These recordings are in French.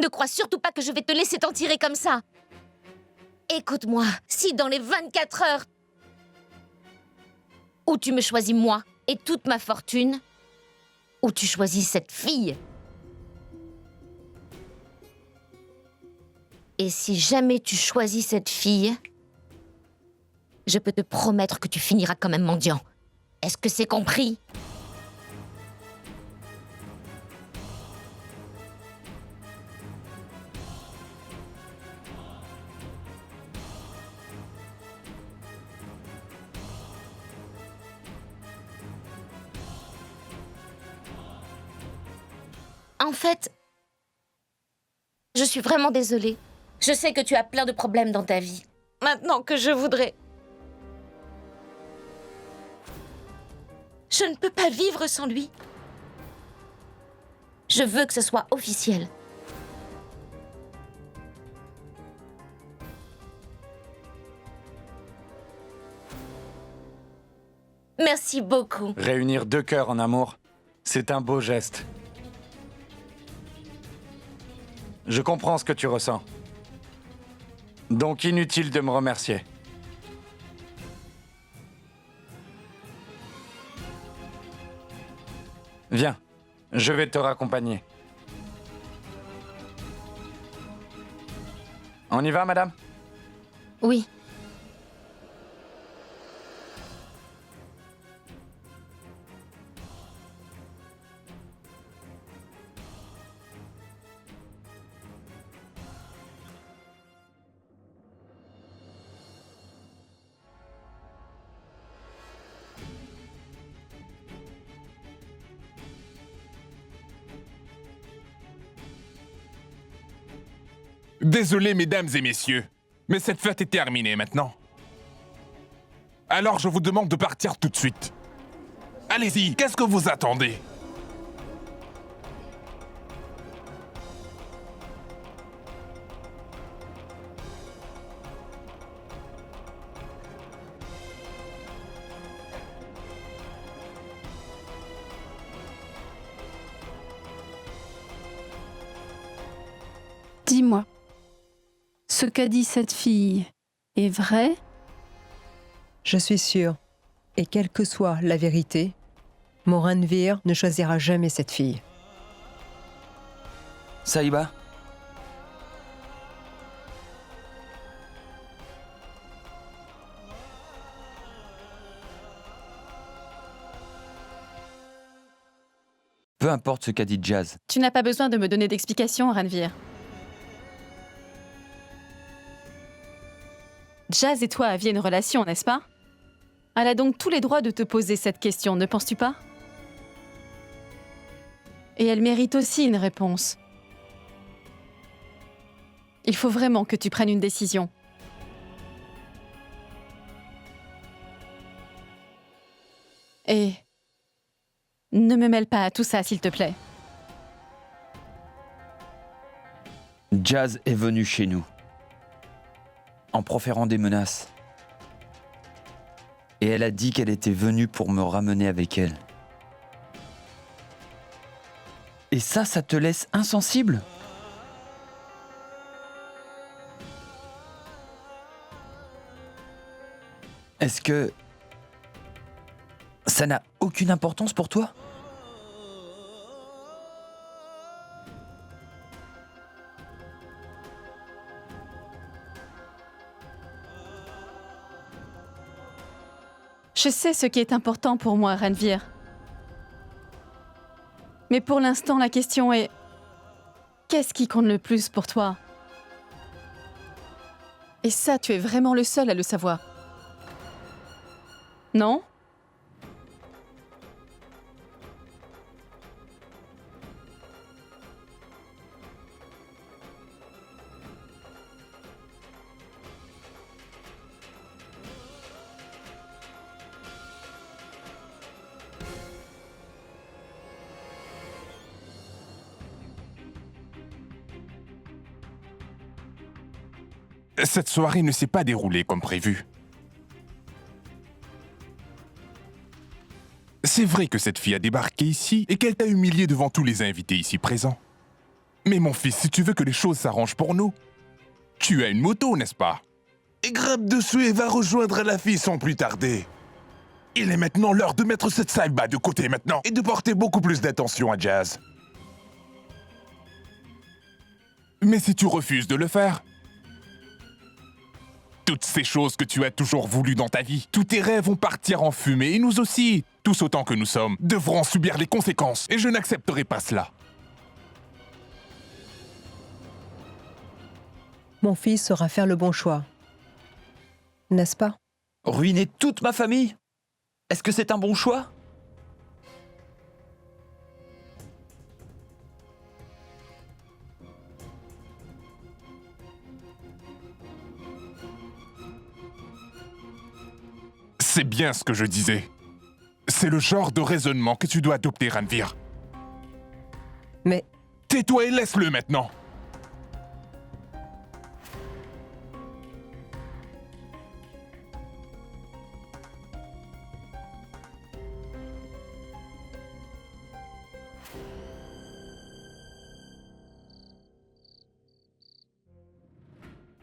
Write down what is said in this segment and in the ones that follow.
Ne crois surtout pas que je vais te laisser t'en tirer comme ça. Écoute-moi, si dans les 24 heures, ou tu me choisis moi et toute ma fortune, ou tu choisis cette fille. Et si jamais tu choisis cette fille, je peux te promettre que tu finiras comme un mendiant. Est-ce que c'est compris ? En fait, je suis vraiment désolée. Je sais que tu as plein de problèmes dans ta vie. Maintenant que je voudrais... Je ne peux pas vivre sans lui. Je veux que ce soit officiel. Merci beaucoup. Réunir deux cœurs en amour, c'est un beau geste. Je comprends ce que tu ressens. Donc inutile de me remercier. Viens, je vais te raccompagner. On y va, madame ? Oui. Désolé, mesdames et messieurs, mais cette fête est terminée maintenant. Alors je vous demande de partir tout de suite. Allez-y, qu'est-ce que vous attendez ? Dis-moi, ce qu'a dit cette fille est vrai ? Je suis sûre, et quelle que soit la vérité, mon Ranveer ne choisira jamais cette fille. Sahiba ? Peu importe ce qu'a dit Jazz. Tu n'as pas besoin de me donner d'explications, Ranveer. Jazz et toi aviez une relation, n'est-ce pas ? Elle a donc tous les droits de te poser cette question, ne penses-tu pas ? Et elle mérite aussi une réponse. Il faut vraiment que tu prennes une décision. Et ne me mêle pas à tout ça, s'il te plaît. Jazz est venue chez nous, en proférant des menaces. Et elle a dit qu'elle était venue pour me ramener avec elle. Et ça te laisse insensible ? Est-ce que ça n'a aucune importance pour toi ? Je sais ce qui est important pour moi, Ranveer. Mais pour l'instant, la question est... Qu'est-ce qui compte le plus pour toi ? Et ça, tu es vraiment le seul à le savoir. Non ? Cette soirée ne s'est pas déroulée comme prévu. C'est vrai que cette fille a débarqué ici et qu'elle t'a humilié devant tous les invités ici présents. Mais mon fils, si tu veux que les choses s'arrangent pour nous, tu as une moto, n'est-ce pas? Et grimpe dessus et va rejoindre la fille sans plus tarder. Il est maintenant l'heure de mettre cette Saïba de côté maintenant et de porter beaucoup plus d'attention à Jazz. Mais si tu refuses de le faire, toutes ces choses que tu as toujours voulues dans ta vie, tous tes rêves vont partir en fumée et nous aussi, tous autant que nous sommes, devrons subir les conséquences et je n'accepterai pas cela. Mon fils saura faire le bon choix. N'est-ce pas? Ruiner toute ma famille? Est-ce que c'est un bon choix? C'est bien ce que je disais. C'est le genre de raisonnement que tu dois adopter, Ranveer. Mais Tais-toi et laisse-le maintenant.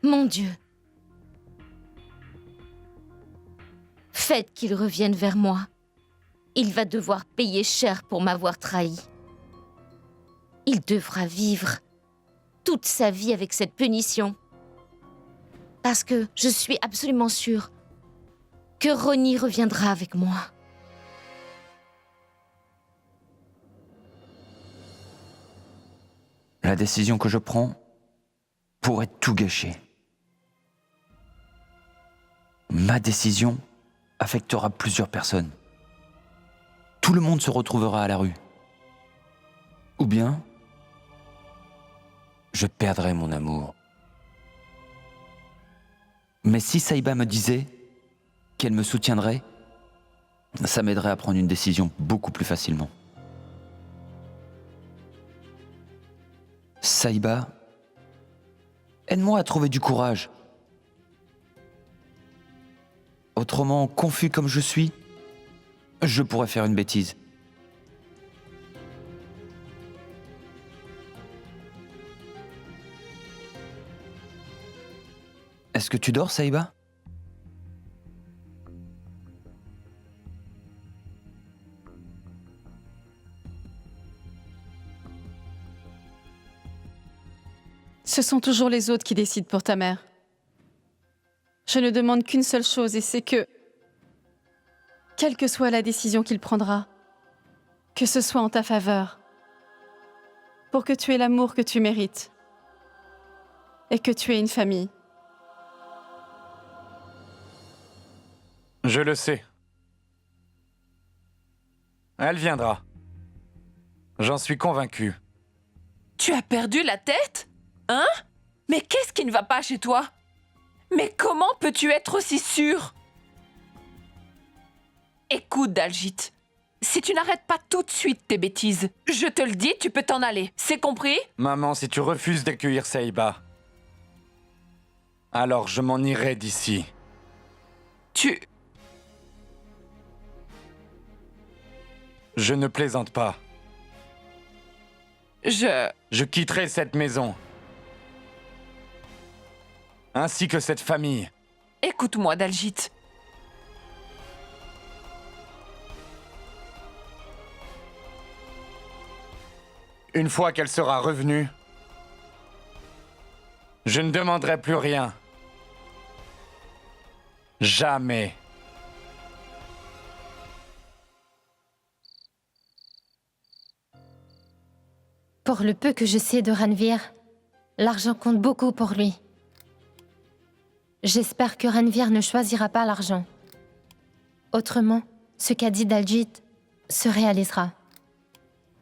Mon Dieu. Faites qu'il revienne vers moi. Il va devoir payer cher pour m'avoir trahi. Il devra vivre toute sa vie avec cette punition. Parce que je suis absolument sûre que Ronnie reviendra avec moi. La décision que je prends pourrait tout gâcher. Ma décision affectera plusieurs personnes. Tout le monde se retrouvera à la rue. Ou bien, je perdrai mon amour. Mais si Saïba me disait qu'elle me soutiendrait, ça m'aiderait à prendre une décision beaucoup plus facilement. Saïba, aide-moi à trouver du courage. Autrement, confus comme je suis, je pourrais faire une bêtise. Est-ce que tu dors, Saïba? Ce sont toujours les autres qui décident pour ta mère. Je ne demande qu'une seule chose et c'est que, quelle que soit la décision qu'il prendra, que ce soit en ta faveur, pour que tu aies l'amour que tu mérites et que tu aies une famille. Je le sais. Elle viendra. J'en suis convaincu. Tu as perdu la tête? Hein? Mais qu'est-ce qui ne va pas chez toi? Mais comment peux-tu être aussi sûr? Écoute, Daljit, si tu n'arrêtes pas tout de suite tes bêtises, je te le dis, tu peux t'en aller. C'est compris? Maman, si tu refuses d'accueillir Saïba, alors je m'en irai d'ici. Je ne plaisante pas. Je quitterai cette maison. Ainsi que cette famille. Écoute-moi, Daljit. Une fois qu'elle sera revenue, je ne demanderai plus rien. Jamais. Pour le peu que je sais de Ranveer, l'argent compte beaucoup pour lui. J'espère que Ranveer ne choisira pas l'argent. Autrement, ce qu'a dit Daljit se réalisera.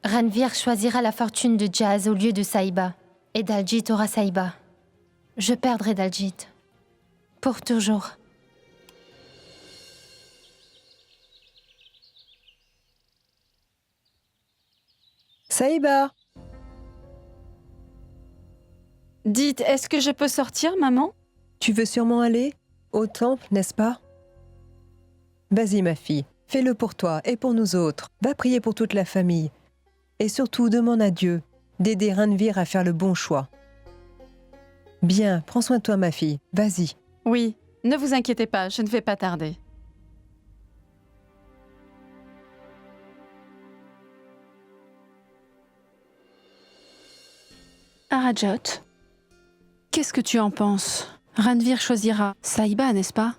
Ranveer choisira la fortune de Jazz au lieu de Saïba, et Daljit aura Saïba. Je perdrai Daljit. Pour toujours. Saïba! Dites, est-ce que je peux sortir, maman? Tu veux sûrement aller au temple, n'est-ce pas? Vas-y, ma fille, fais-le pour toi et pour nous autres. Va prier pour toute la famille. Et surtout, demande à Dieu d'aider Ranveer à faire le bon choix. Bien, prends soin de toi, ma fille. Vas-y. Oui, ne vous inquiétez pas, je ne vais pas tarder. Arajot, qu'est-ce que tu en penses? Ranveer choisira Sahiba, n'est-ce pas?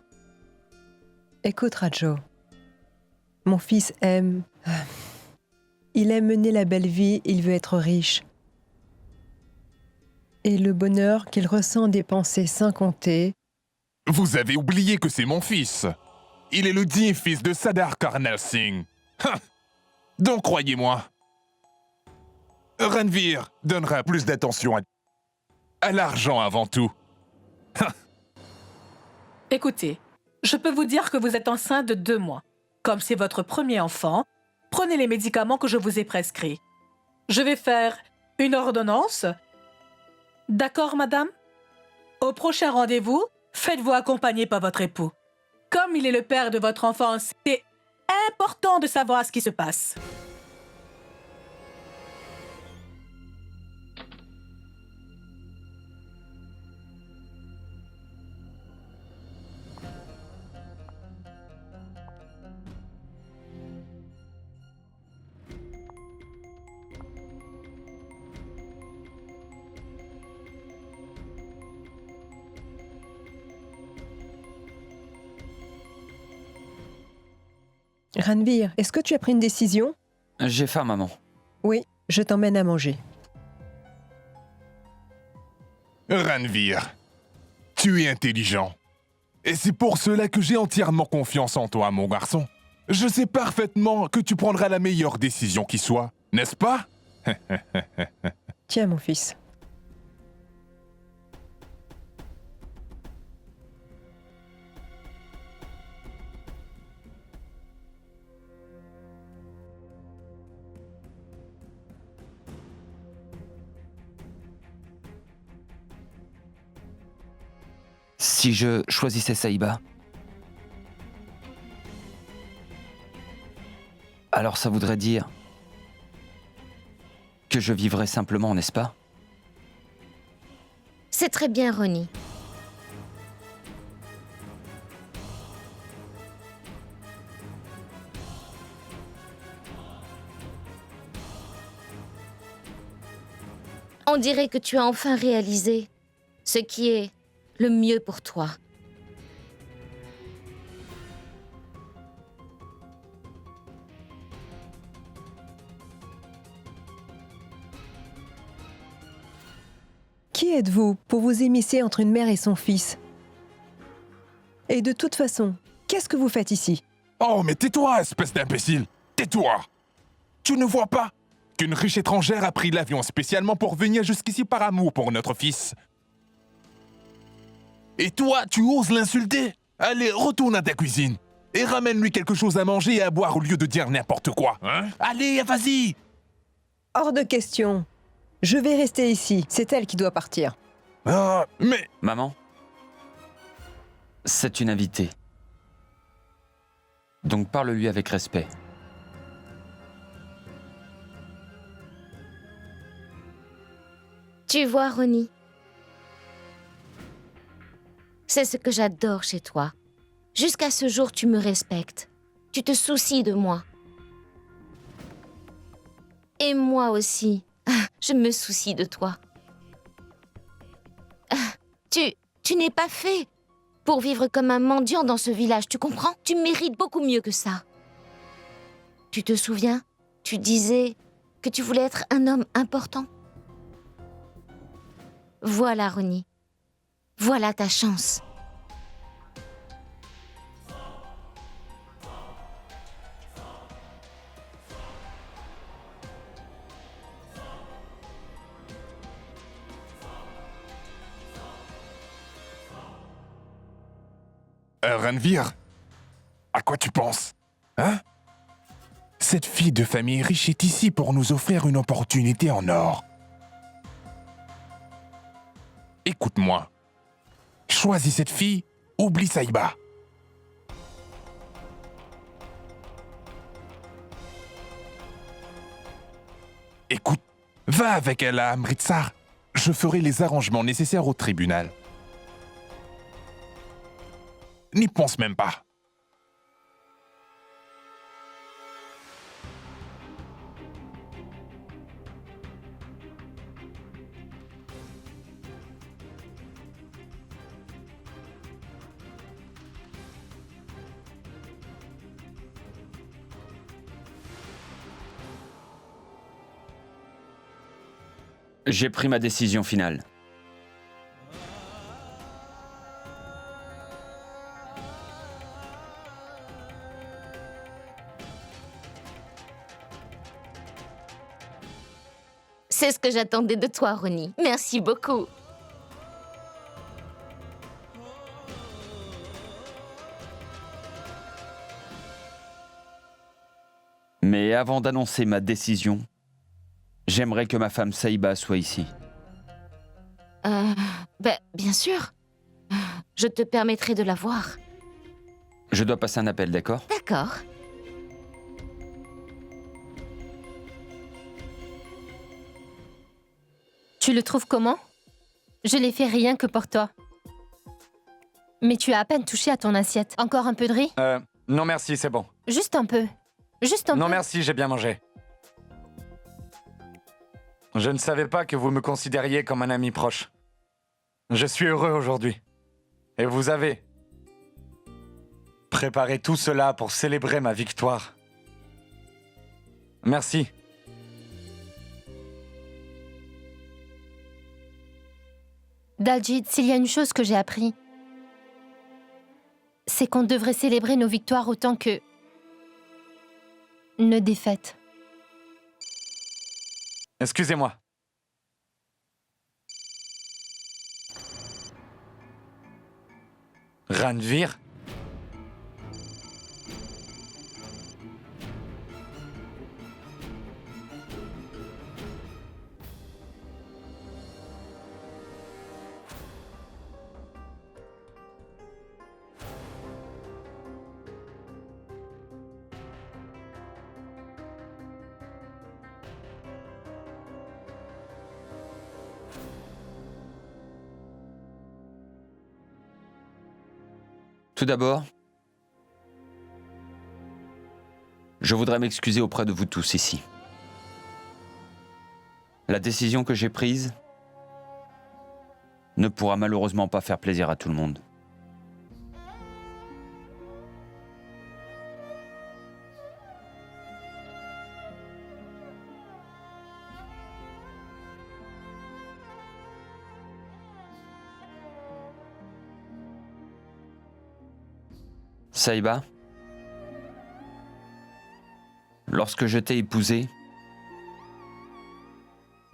Écoute, Rajo. Mon fils aime... Il aime mener la belle vie, il veut être riche. Et le bonheur qu'il ressent dépenser sans compter... Vous avez oublié que c'est mon fils. Il est le digne fils de Sardar Karnal Singh. Donc croyez-moi, Ranveer donnera plus d'attention à l'argent avant tout. Écoutez, je peux vous dire que vous êtes enceinte de 2 mois. Comme c'est votre premier enfant, prenez les médicaments que je vous ai prescrits. Je vais faire une ordonnance. D'accord, madame? Au prochain rendez-vous, faites-vous accompagner par votre époux. Comme il est le père de votre enfant, c'est important de savoir ce qui se passe. Ranveer, est-ce que tu as pris une décision? J'ai faim, maman. Oui, je t'emmène à manger. Ranveer, tu es intelligent. Et c'est pour cela que j'ai entièrement confiance en toi, mon garçon. Je sais parfaitement que tu prendras la meilleure décision qui soit, n'est-ce pas? Tiens, mon fils. Si je choisissais Sahiba, alors ça voudrait dire que je vivrais simplement, n'est-ce pas? C'est très bien, Ronnie. On dirait que tu as enfin réalisé ce qui est le mieux pour toi. Qui êtes-vous pour vous immiscer entre une mère et son fils? Et de toute façon, qu'est-ce que vous faites ici? Oh, mais tais-toi, espèce d'imbécile! Tais-toi! Tu ne vois pas qu'une riche étrangère a pris l'avion spécialement pour venir jusqu'ici par amour pour notre fils? Et toi, tu oses l'insulter? Allez, retourne à ta cuisine et ramène-lui quelque chose à manger et à boire au lieu de dire n'importe quoi. Hein? Allez, vas-y! Hors de question. Je vais rester ici. C'est elle qui doit partir. Ah, mais... Maman, c'est une invitée. Donc parle-lui avec respect. Tu vois, Ronnie, c'est ce que j'adore chez toi. Jusqu'à ce jour, tu me respectes. Tu te soucies de moi. Et moi aussi, je me soucie de toi. Tu n'es pas fait pour vivre comme un mendiant dans ce village, tu comprends? Tu mérites beaucoup mieux que ça. Tu te souviens? Tu disais que tu voulais être un homme important. Voilà, Ronnie. Voilà ta chance. Ranveer, à quoi tu penses? Hein? Cette fille de famille riche est ici pour nous offrir une opportunité en or. Écoute-moi. Choisis cette fille, oublie Sahiba. Écoute, Va avec elle à Amritsar. Je ferai les arrangements nécessaires au tribunal. N'y pense même pas. J'ai pris ma décision finale. C'est ce que j'attendais de toi, Ronnie. Merci beaucoup. Mais avant d'annoncer ma décision, j'aimerais que ma femme Saïba soit ici. Bien sûr. Je te permettrai de la voir. Je dois passer un appel, d'accord? D'accord. Tu le trouves comment? Je l'ai fait rien que pour toi. Mais tu as à peine touché à ton assiette. Encore un peu de riz? Non merci, c'est bon. Juste un peu. Juste un peu. Non merci, j'ai bien mangé. Je ne savais pas que vous me considériez comme un ami proche. Je suis heureux aujourd'hui. Et vous avez préparé tout cela pour célébrer ma victoire. Merci. Daljit, s'il y a une chose que j'ai appris, c'est qu'on devrait célébrer nos victoires autant que nos défaites. Excusez-moi. Ranvir? Tout d'abord, je voudrais m'excuser auprès de vous tous ici. La décision que j'ai prise ne pourra malheureusement pas faire plaisir à tout le monde. Saïba, lorsque je t'ai épousée,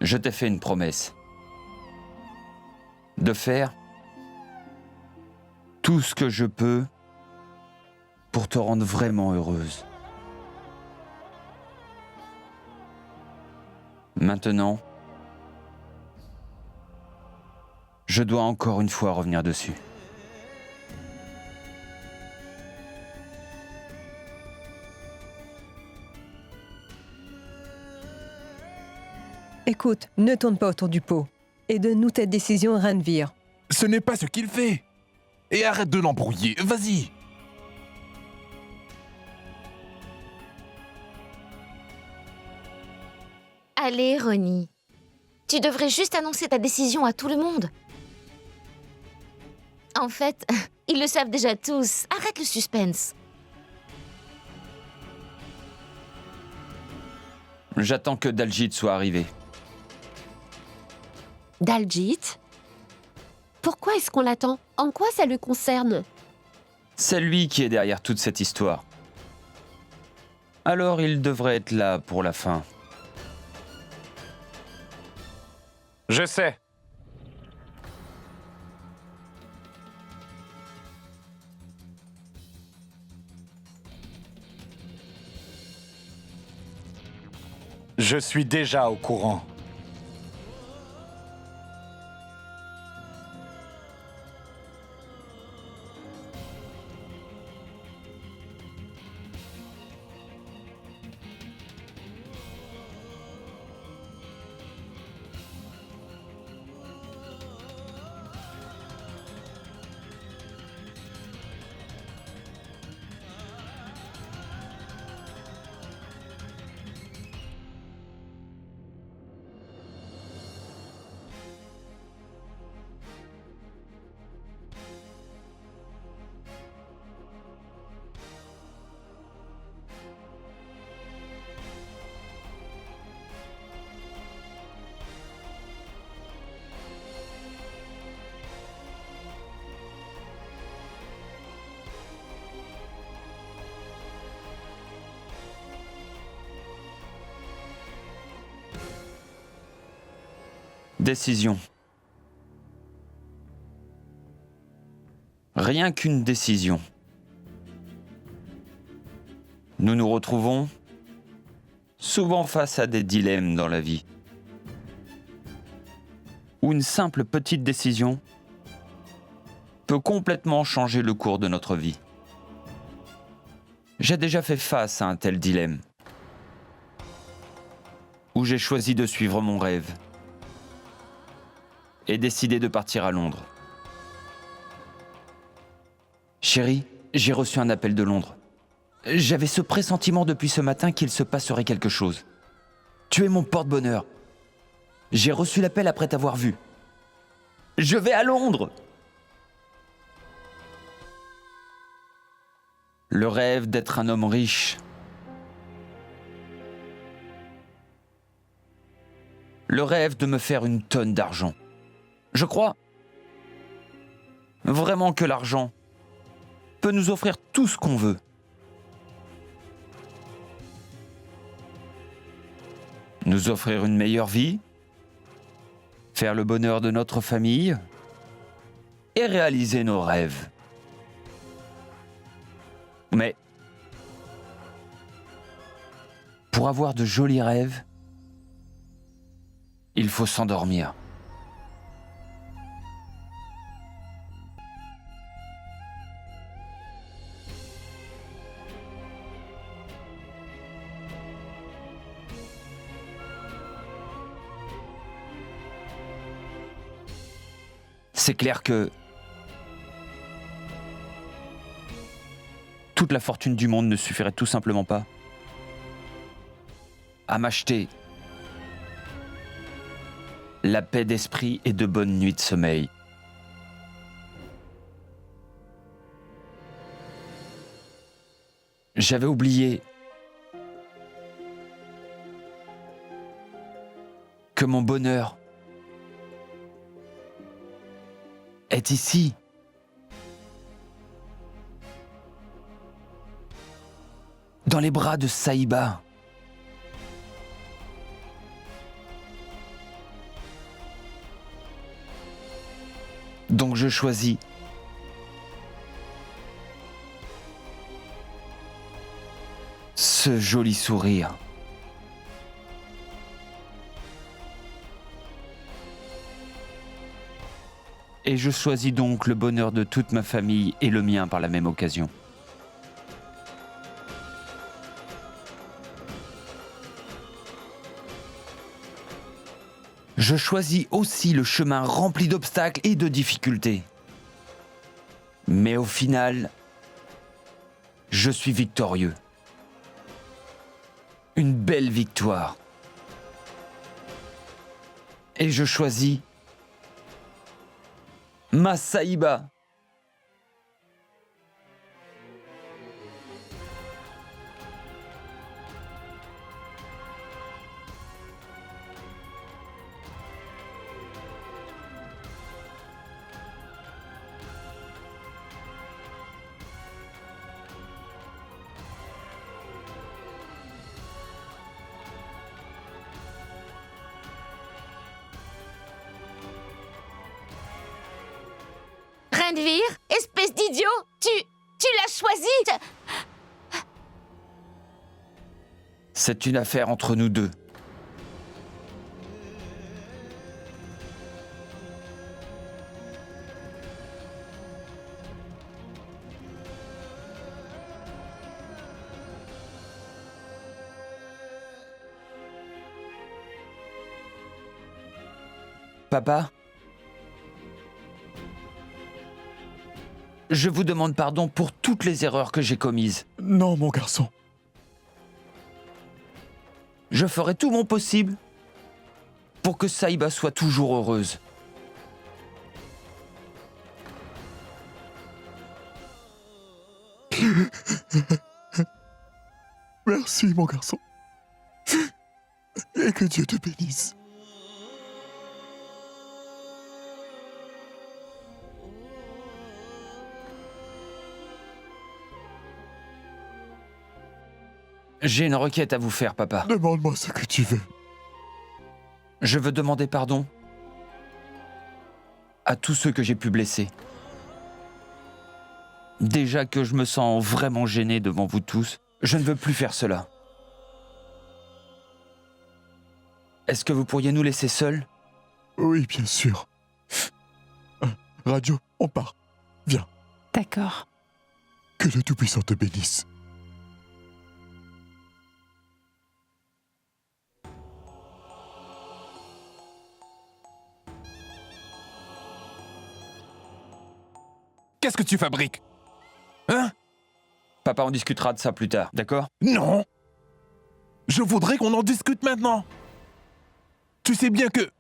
je t'ai fait une promesse de faire tout ce que je peux pour te rendre vraiment heureuse. Maintenant, je dois encore une fois revenir dessus. Écoute, ne tourne pas autour du pot. Et donne-nous ta décision, Ranvir. Ce n'est pas ce qu'il fait. Et arrête de l'embrouiller, vas-y. Allez, Ronnie. Tu devrais juste annoncer ta décision à tout le monde. En fait, ils le savent déjà tous. Arrête le suspense. J'attends que Daljit soit arrivé. Daljit? Pourquoi est-ce qu'on l'attend? En quoi ça le concerne? C'est lui qui est derrière toute cette histoire. Alors il devrait être là pour la fin. Je sais. Je suis déjà au courant. Décision. Rien qu'une décision. Nous nous retrouvons souvent face à des dilemmes dans la vie. Où une simple petite décision peut complètement changer le cours de notre vie. J'ai déjà fait face à un tel dilemme, où j'ai choisi de suivre mon rêve et décidé de partir à Londres. Chérie, j'ai reçu un appel de Londres. J'avais ce pressentiment depuis ce matin qu'il se passerait quelque chose. Tu es mon porte-bonheur. J'ai reçu l'appel après t'avoir vu. Je vais à Londres! Le rêve d'être un homme riche. Le rêve de me faire une tonne d'argent. Je crois vraiment que l'argent peut nous offrir tout ce qu'on veut. Nous offrir une meilleure vie, faire le bonheur de notre famille et réaliser nos rêves. Mais pour avoir de jolis rêves, il faut s'endormir. C'est clair que toute la fortune du monde ne suffirait tout simplement pas à m'acheter la paix d'esprit et de bonnes nuits de sommeil. J'avais oublié que mon bonheur est ici. Dans les bras de Saïba. Donc je choisis ce joli sourire. Et je choisis donc le bonheur de toute ma famille et le mien par la même occasion. Je choisis aussi le chemin rempli d'obstacles et de difficultés. Mais au final, je suis victorieux. Une belle victoire. Et je choisis ma Saïba. Rendvir, espèce d'idiot, tu l'as choisi. C'est une affaire entre nous deux. Papa ? Je vous demande pardon pour toutes les erreurs que j'ai commises. Non, mon garçon. Je ferai tout mon possible pour que Saïba soit toujours heureuse. Merci, mon garçon. Et que Dieu te bénisse. J'ai une requête à vous faire, papa. Demande-moi ce que tu veux. Je veux demander pardon à tous ceux que j'ai pu blesser. Déjà que je me sens vraiment gêné devant vous tous, je ne veux plus faire cela. Est-ce que vous pourriez nous laisser seuls? Oui, bien sûr. Radio, on part. Viens. D'accord. Que le Tout-Puissant te bénisse. Qu'est-ce que tu fabriques? Hein? Papa, on discutera de ça plus tard, d'accord? Non! Je voudrais qu'on en discute maintenant. Tu sais bien que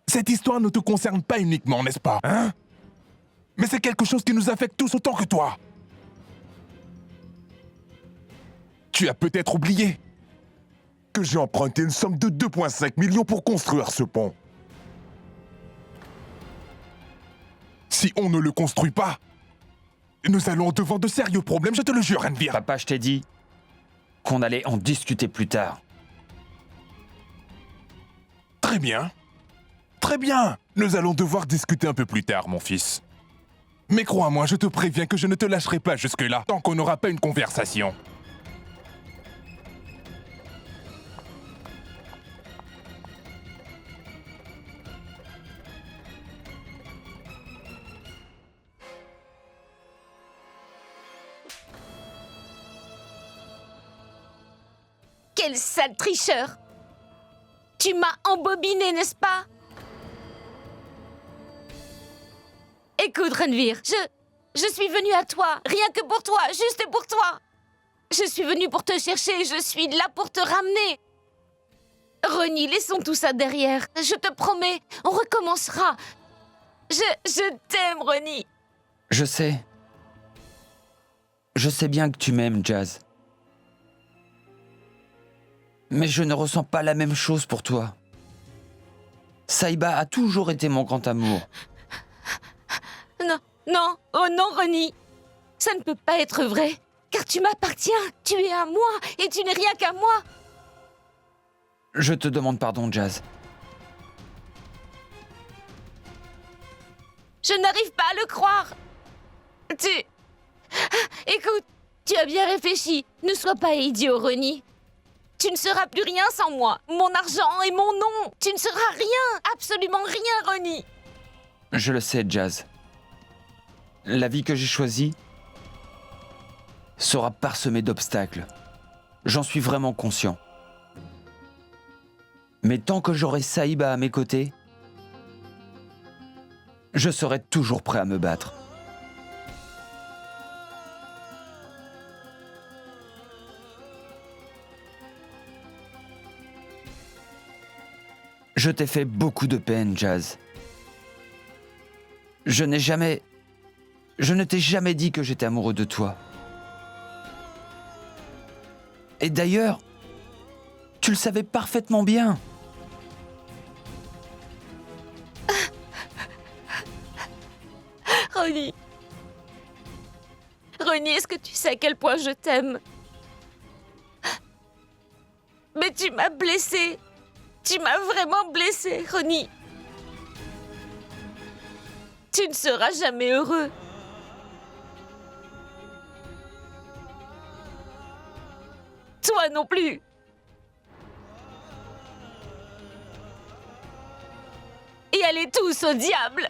cette histoire ne te concerne pas uniquement, n'est-ce pas? Hein? Mais c'est quelque chose qui nous affecte tous autant que toi. Tu as peut-être oublié que j'ai emprunté une somme de 2,5 millions pour construire ce pont. Si on ne le construit pas, nous allons devant de sérieux problèmes, je te le jure, Renvir. Papa, je t'ai dit qu'on allait en discuter plus tard. Très bien. Très bien. Nous allons devoir discuter un peu plus tard, mon fils. Mais crois-moi, je te préviens que je ne te lâcherai pas jusque-là, tant qu'on n'aura pas une conversation. Quel sale tricheur! Tu m'as embobiné, n'est-ce pas? Écoute, Renvir, je suis venue à toi, rien que pour toi, juste pour toi. Je suis venue pour te chercher, je suis là pour te ramener. Reni, laissons tout ça derrière. Je te promets, on recommencera. Je t'aime, Reni. Je sais. Je sais bien que tu m'aimes, Jazz. Mais je ne ressens pas la même chose pour toi. Saïba a toujours été mon grand amour. Non, non, oh non, Reni. Ça ne peut pas être vrai, car tu m'appartiens, tu es à moi, et tu n'es rien qu'à moi. Je te demande pardon, Jazz. Je n'arrive pas à le croire. Écoute, tu as bien réfléchi. Ne sois pas idiot, Reni. Tu ne seras plus rien sans moi. Mon argent et mon nom. Tu ne seras rien, absolument rien, Reni. Je le sais, Jazz. La vie que j'ai choisie sera parsemée d'obstacles. J'en suis vraiment conscient. Mais tant que j'aurai Saïba à mes côtés, je serai toujours prêt à me battre. Je t'ai fait beaucoup de peine, Jazz. Je ne t'ai jamais dit que j'étais amoureux de toi. Et d'ailleurs, tu le savais parfaitement bien. Reni. Reni, est-ce que tu sais à quel point je t'aime? Mais tu m'as blessée. Tu m'as vraiment blessée, Reni. Tu ne seras jamais heureux. Toi non plus. Et allez tous au diable.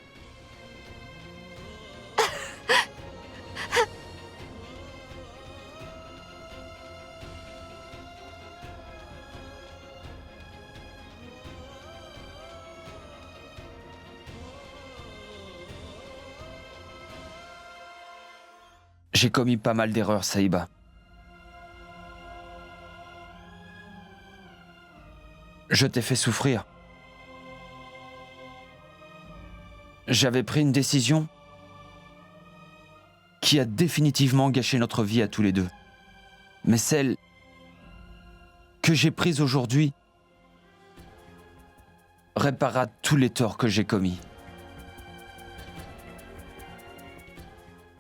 J'ai commis pas mal d'erreurs, Saïba. Je t'ai fait souffrir. J'avais pris une décision qui a définitivement gâché notre vie à tous les deux. Mais celle que j'ai prise aujourd'hui réparera tous les torts que j'ai commis.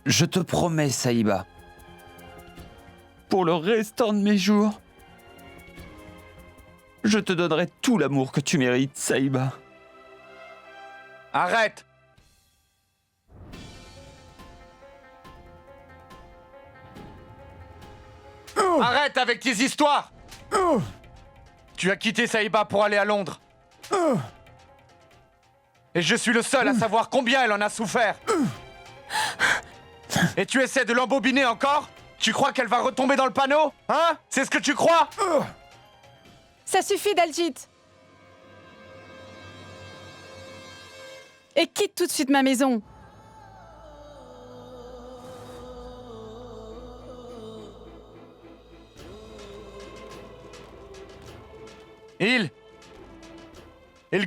Je te promets, Saïba, pour le restant de mes jours, je te donnerai tout l'amour que tu mérites, Saïba. Arrête! Arrête avec tes histoires! Tu as quitté Saïba pour aller à Londres. Et je suis le seul à savoir combien elle en a souffert. Et tu essaies de l'embobiner encore? Tu crois qu'elle va retomber dans le panneau? Hein? C'est ce que tu crois? Ça suffit, Daljit. Et quitte tout de suite ma maison. Il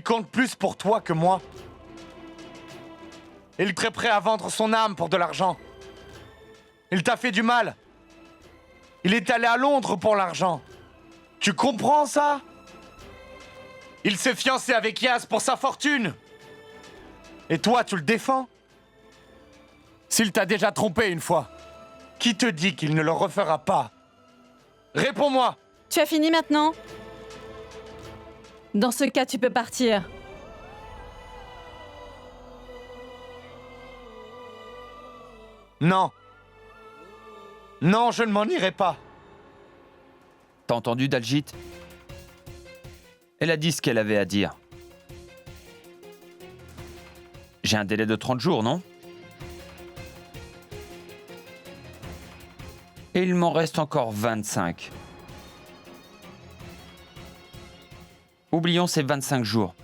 compte plus pour toi que moi. Il est très prêt à vendre son âme pour de l'argent. Il t'a fait du mal. Il est allé à Londres pour l'argent. Tu comprends ça? Il s'est fiancé avec Yas pour sa fortune. Et toi, tu le défends? S'il t'a déjà trompé une fois, qui te dit qu'il ne le refera pas? Réponds-moi! Tu as fini maintenant? Dans ce cas, tu peux partir. Non. Non, je ne m'en irai pas. T'as entendu, Daljit? Elle a dit ce qu'elle avait à dire. J'ai un délai de 30 jours, non? Et il m'en reste encore 25. Oublions ces 25 jours.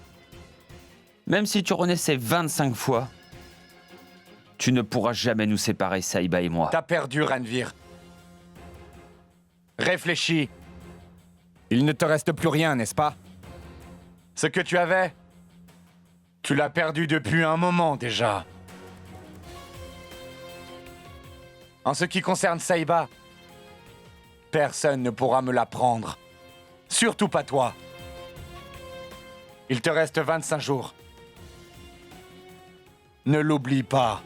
Même si tu renaissais 25 fois, tu ne pourras jamais nous séparer, Saïba et moi. T'as perdu, Ranvir. Réfléchis. Il ne te reste plus rien, n'est-ce pas? Ce que tu avais, tu l'as perdu depuis un moment déjà. En ce qui concerne Saïba, personne ne pourra me la prendre. Surtout pas toi. Il te reste 25 jours. Ne l'oublie pas.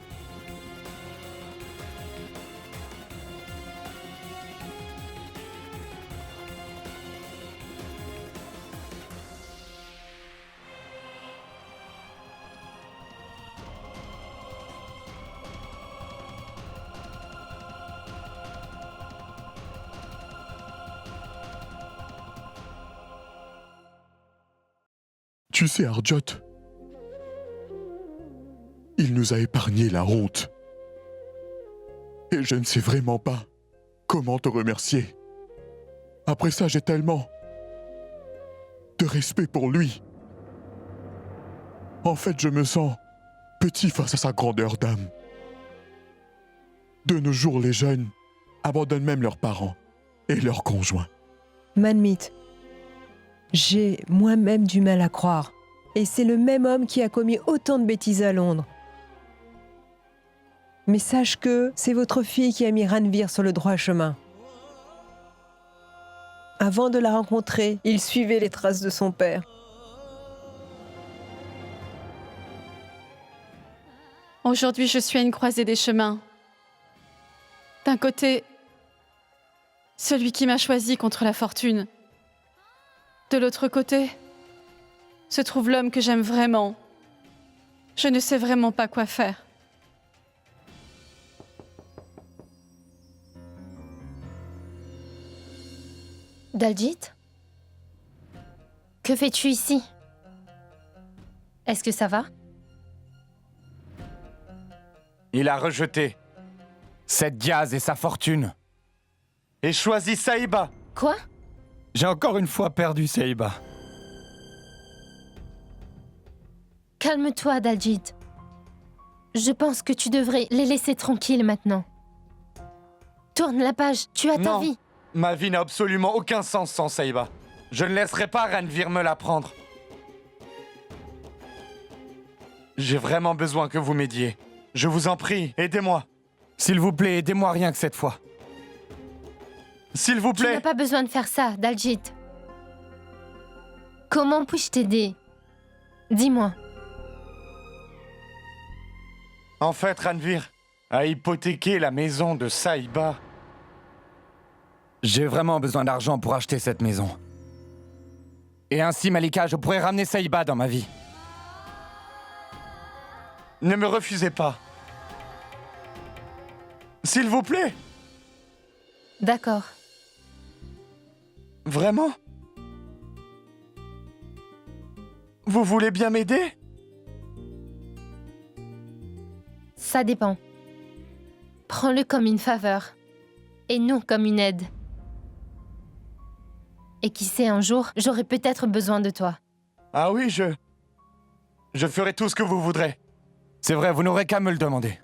Tu sais, Arjot, il nous a épargné la honte. Et je ne sais vraiment pas comment te remercier. Après ça, j'ai tellement de respect pour lui. En fait, je me sens petit face à sa grandeur d'âme. De nos jours, les jeunes abandonnent même leurs parents et leurs conjoints. Manmit, j'ai moi-même du mal à croire. Et c'est le même homme qui a commis autant de bêtises à Londres. Mais sache que c'est votre fille qui a mis Ranvir sur le droit chemin. Avant de la rencontrer, il suivait les traces de son père. Aujourd'hui, je suis à une croisée des chemins. D'un côté, celui qui m'a choisi contre la fortune. De l'autre côté, se trouve l'homme que j'aime vraiment. Je ne sais vraiment pas quoi faire. Daljit? Que fais-tu ici? Est-ce que ça va? Il a rejeté cette Diaz et sa fortune. Et choisi Saïba. Quoi? J'ai encore une fois perdu Saïba. Calme-toi, Daljit. Je pense que tu devrais les laisser tranquilles maintenant. Tourne la page, tu as ta Non. vie. Ma vie n'a absolument aucun sens sans Saïba. Je ne laisserai pas Ranvir me la prendre. J'ai vraiment besoin que vous m'aidiez. Je vous en prie, aidez-moi. S'il vous plaît, aidez-moi rien que cette fois. S'il vous Tu n'as plaît. pas besoin de faire ça, Daljit. Comment puis-je t'aider? Dis-moi. En fait, Ranvir a hypothéqué la maison de Saïba. J'ai vraiment besoin d'argent pour acheter cette maison. Et ainsi, Malika, je pourrais ramener Saïba dans ma vie. Ne me refusez pas. S'il vous plaît. D'accord. Vraiment? Vous voulez bien m'aider? Ça dépend. Prends-le comme une faveur, et non comme une aide. Et qui sait, un jour, j'aurai peut-être besoin de toi. Ah oui, je ferai tout ce que vous voudrez. C'est vrai, vous n'aurez qu'à me le demander.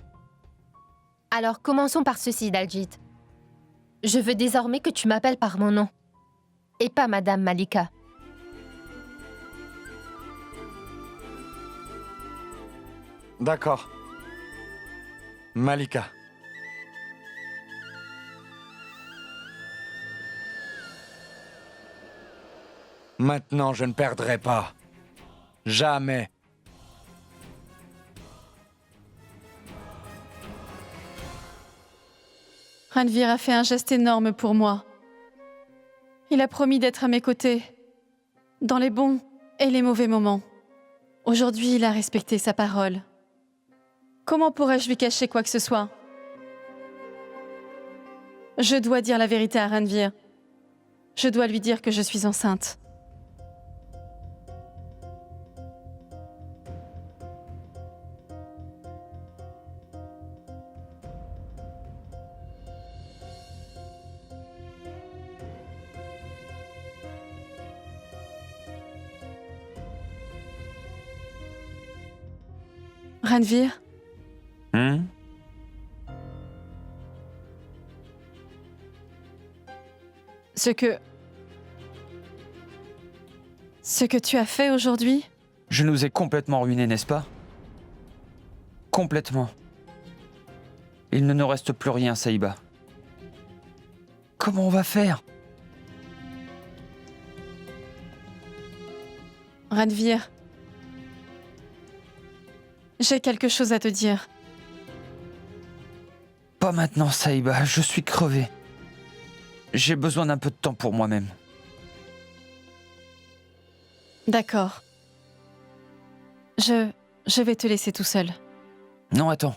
Alors commençons par ceci, Daljit. Je veux désormais que tu m'appelles par mon nom, et pas Madame Malika. D'accord. Malika. Maintenant, je ne perdrai pas. Jamais. Ranvir a fait un geste énorme pour moi. Il a promis d'être à mes côtés, dans les bons et les mauvais moments. Aujourd'hui, il a respecté sa parole. Comment pourrais-je lui cacher quoi que ce soit? Je dois dire la vérité à Ranvir. Je dois lui dire que je suis enceinte. Ranvir, ce que tu as fait aujourd'hui, Je nous ai complètement ruinés, n'est-ce pas? Complètement. Il ne nous reste plus rien, Saïba. Comment on va faire? Ranvir, j'ai quelque chose à te dire. Pas maintenant, Saïba, je suis crevé. J'ai besoin d'un peu de temps pour moi-même. D'accord. Je vais te laisser tout seul. Non, attends.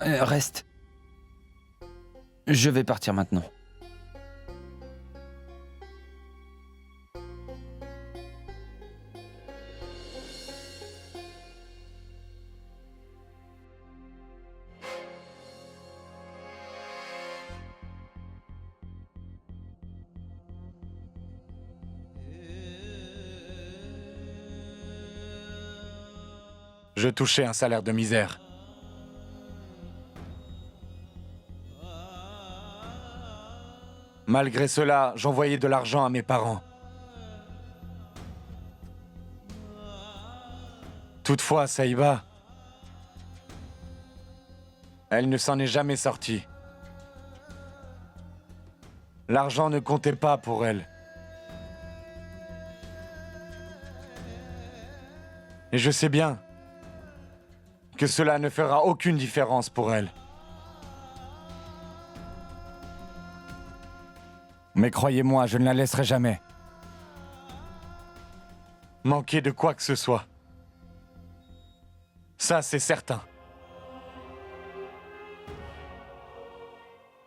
Reste. Je vais partir maintenant. Je touchais un salaire de misère. Malgré cela, j'envoyais de l'argent à mes parents. Toutefois, Saïba, elle ne s'en est jamais sortie. L'argent ne comptait pas pour elle. Et je sais bien que cela ne fera aucune différence pour elle. Mais croyez-moi, je ne la laisserai jamais manquer de quoi que ce soit. Ça, c'est certain.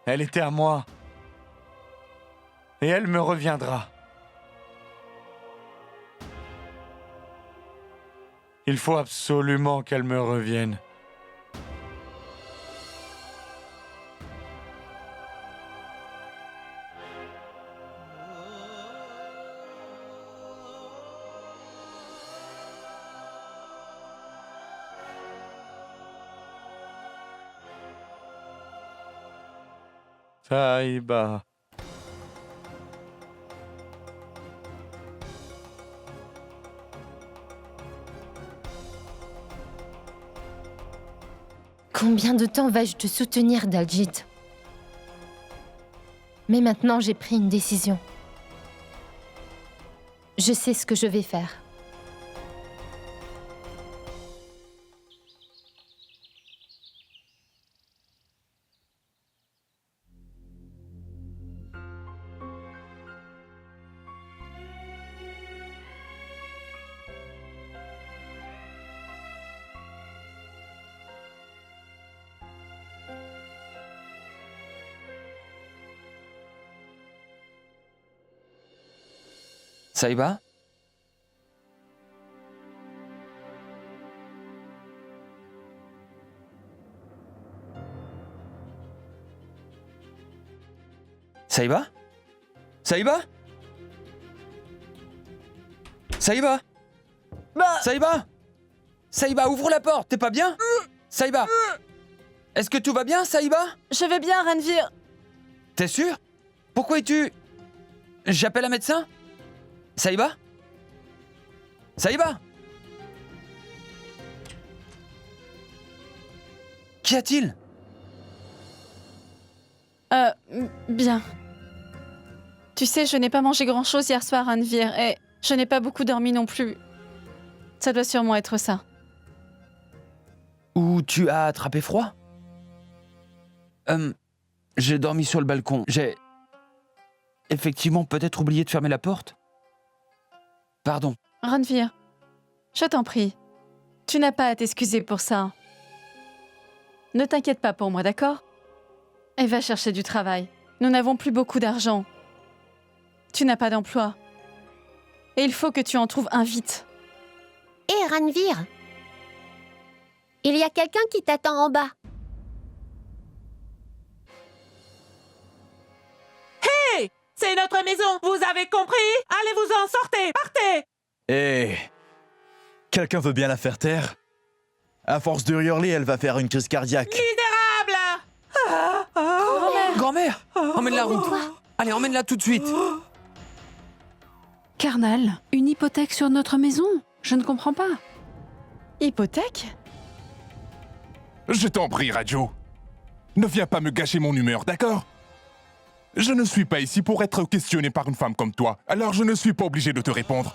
Elle était à moi. Et elle me reviendra. Il faut absolument qu'elle me revienne. Saïba. Combien de temps vais-je te soutenir, Daljit? Mais maintenant, j'ai pris une décision. Je sais ce que je vais faire. Saïba? Saïba? Saïba? Saïba? Saïba? Saïba, ouvre la porte, t'es pas bien? Saïba? Est-ce que tout va bien, Saïba? Je vais bien, Ranvir. T'es sûr? Pourquoi es-tu... J'appelle un médecin? Saïba? Saïba? Qu'y a-t-il? Bien. Tu sais, je n'ai pas mangé grand-chose hier soir, Ranvir, et je n'ai pas beaucoup dormi non plus. Ça doit sûrement être ça. Ou tu as attrapé froid? J'ai dormi sur le balcon. J'ai... effectivement peut-être oublié de fermer la porte. Pardon. Ranvir, je t'en prie. Tu n'as pas à t'excuser pour ça. Ne t'inquiète pas pour moi, d'accord? Et va chercher du travail. Nous n'avons plus beaucoup d'argent. Tu n'as pas d'emploi. Et il faut que tu en trouves un vite. Hé, Ranvir, il y a quelqu'un qui t'attend en bas. Hé! C'est notre maison, vous avez compris? Allez-vous-en, sortez, partez! Hé! Quelqu'un veut bien la faire taire? À force de hurler, elle va faire une crise cardiaque. Misérable! Grand-mère! Emmène-la route. Allez, emmène-la tout de suite. Karnal, une hypothèque sur notre maison? Je ne comprends pas. Hypothèque? Je t'en prie, Radio. Ne viens pas me gâcher mon humeur, d'accord? Je ne suis pas ici pour être questionné par une femme comme toi, alors je ne suis pas obligé de te répondre.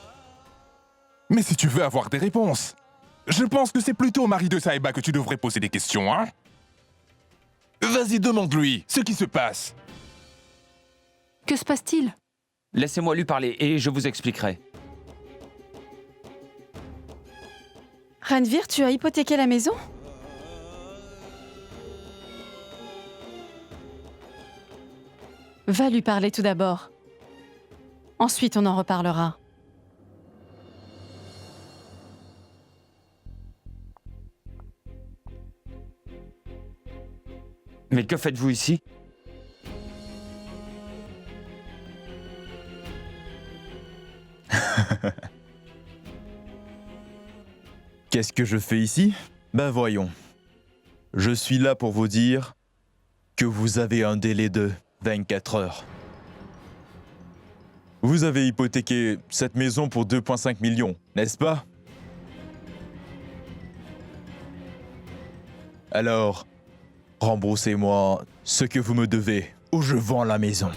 Mais si tu veux avoir des réponses, je pense que c'est plutôt au mari de Saïba que tu devrais poser des questions, hein? Vas-y, demande-lui ce qui se passe. Que se passe-t-il? Laissez-moi lui parler et je vous expliquerai. Ranvir, tu as hypothéqué la maison? Va lui parler tout d'abord. Ensuite, on en reparlera. Mais que faites-vous ici? Qu'est-ce que je fais ici? Ben voyons. Je suis là pour vous dire que vous avez un délai de 24 heures. Vous avez hypothéqué cette maison pour 2,5 millions, n'est-ce pas? Alors, remboursez-moi ce que vous me devez ou je vends la maison.